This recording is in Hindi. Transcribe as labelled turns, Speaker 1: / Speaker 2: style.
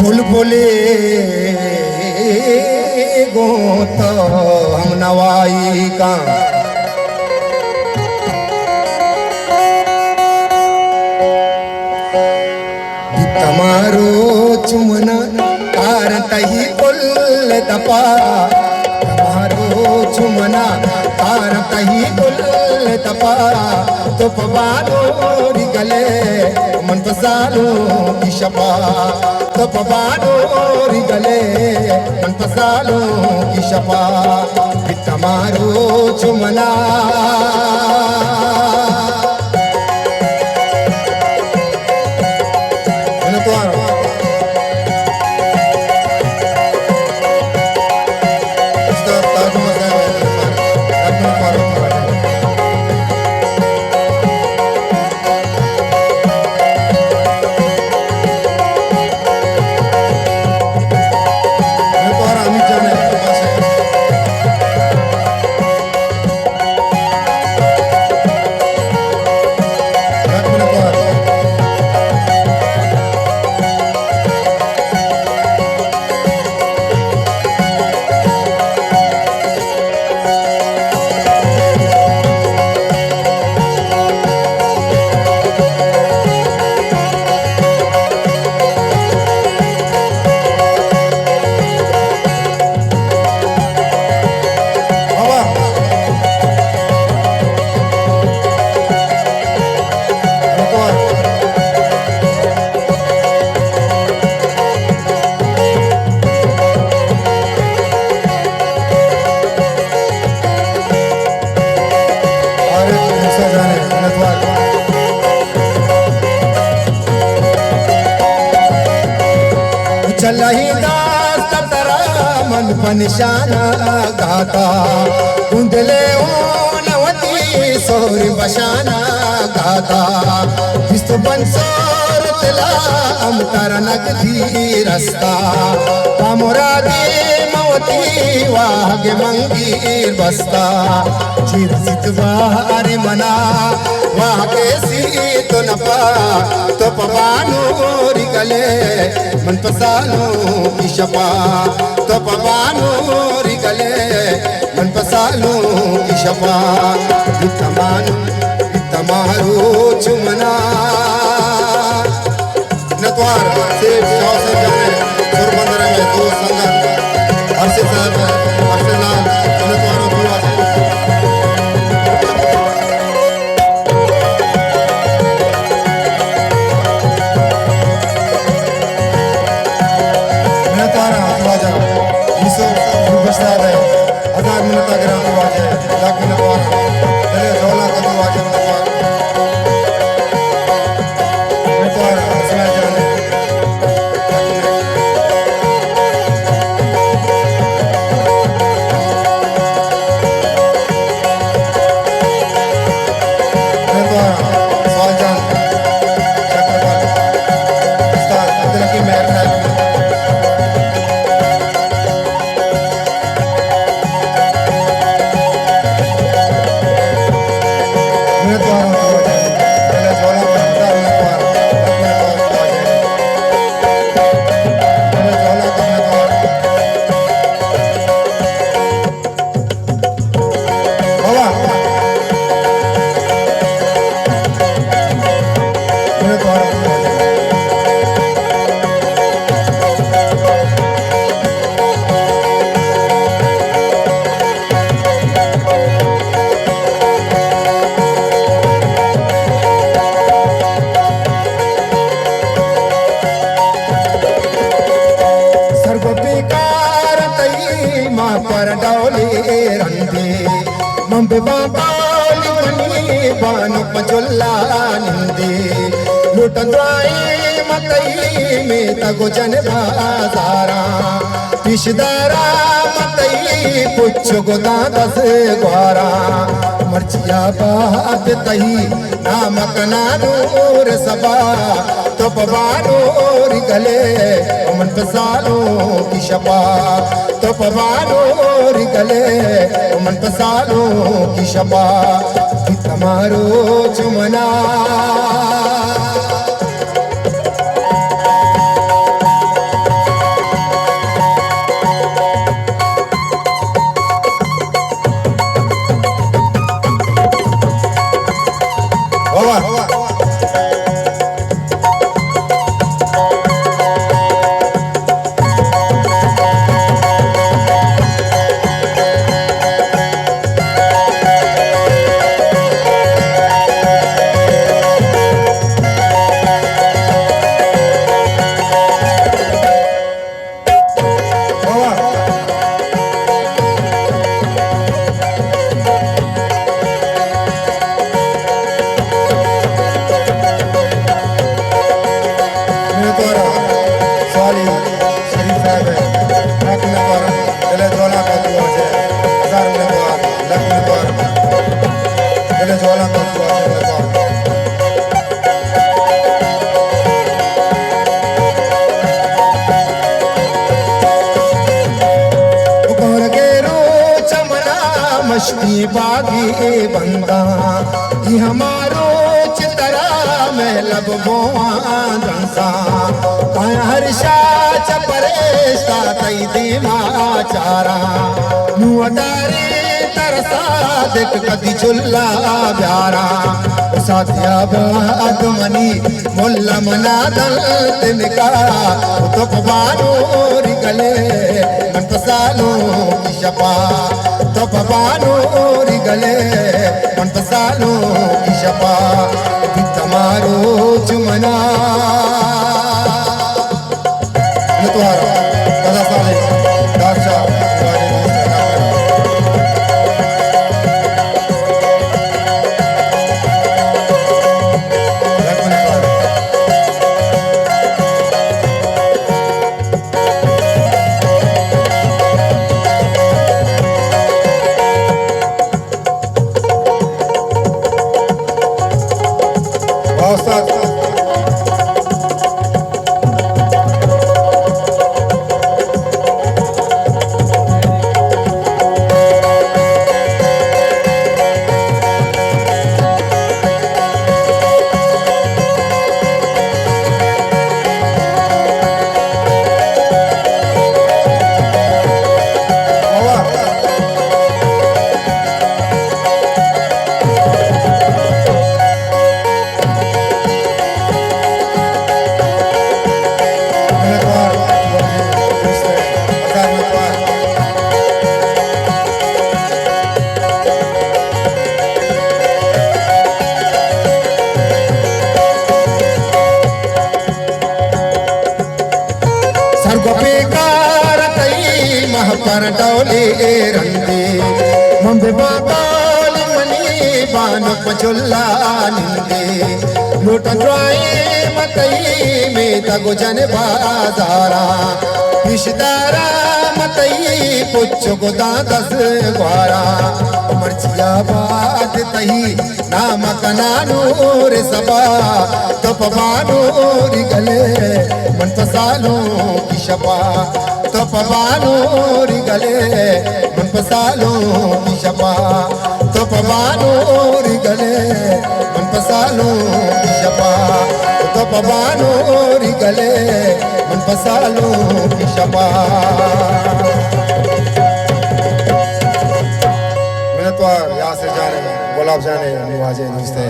Speaker 1: बुलबुले गो तो हम नवाई का तमारो चुमना कारता ही कुल तपा तमारो चुमना कारता ही कुल तपा तो पवानो रिगले मन पसालो की शपा तो पवानो रिगले मन पसालो की शपा तमारो चुमना निशाना गाता कुंडले नवती सोरी बशाना गाता किस्त बंसोर तला अमतार नगधी रस्ता कामुरादी मवती वागे मंगीर बस्ता चिरसित वारे मना वागे सीत नपा तो पवानो रिगले मन पसानो की शपा तो पवानो रिगले मन पसानो की शपा तमारो चुमना नतवार से चौसठ जाने सुरबंदर में दो संगत हर्षित साहब हर्षलाल नतवारों की बानु पचोल्ला निंदे लुट द्वाई मतई में तगो जन बाजारा पिशदारा मतई पुछ गोदा दस ग्वारा मर्चिया बाप तई नामक नानूर सबा तो पवानो रिगले मन पसालो की शपा तो पवानो रिगले मन पसालो की शपा तमारो चुमना ये बागी बंदा ये हमारो चितरा में लब बोआंसा हर्षा चपरेस्ता तई दिमाचारा नुअटारे तरसा देख कदी चुल्ला प्यारा साथिया आगमनी मुल्ला मना दल तिनका तो पवानो रिगले मन पसालो की शपा तो पवानो रिगले मन पसालो की शपा तमारो चुमना तुम्हारा कदा साले दाशा पर डोले रंगे मंबे बाबाल मनी बान पचुल्ला निंगे लूट ड्राए मतई में तगो जन बाजारा रिश्तेदारा मतई पुछ गोदा दस ग्वारा मर्चिया बात तही नाम कनानूर सबा तो पवानूर गले मन पसालो की शपा तो पवानूर गले मन पसालो की शपा तो पवानूर गले मन पसालो की शपा तो पवानूर गले मन पसालो की शपा मैंने तो यहाँ से जाने गुलाब जाने निवाजे नुस्ते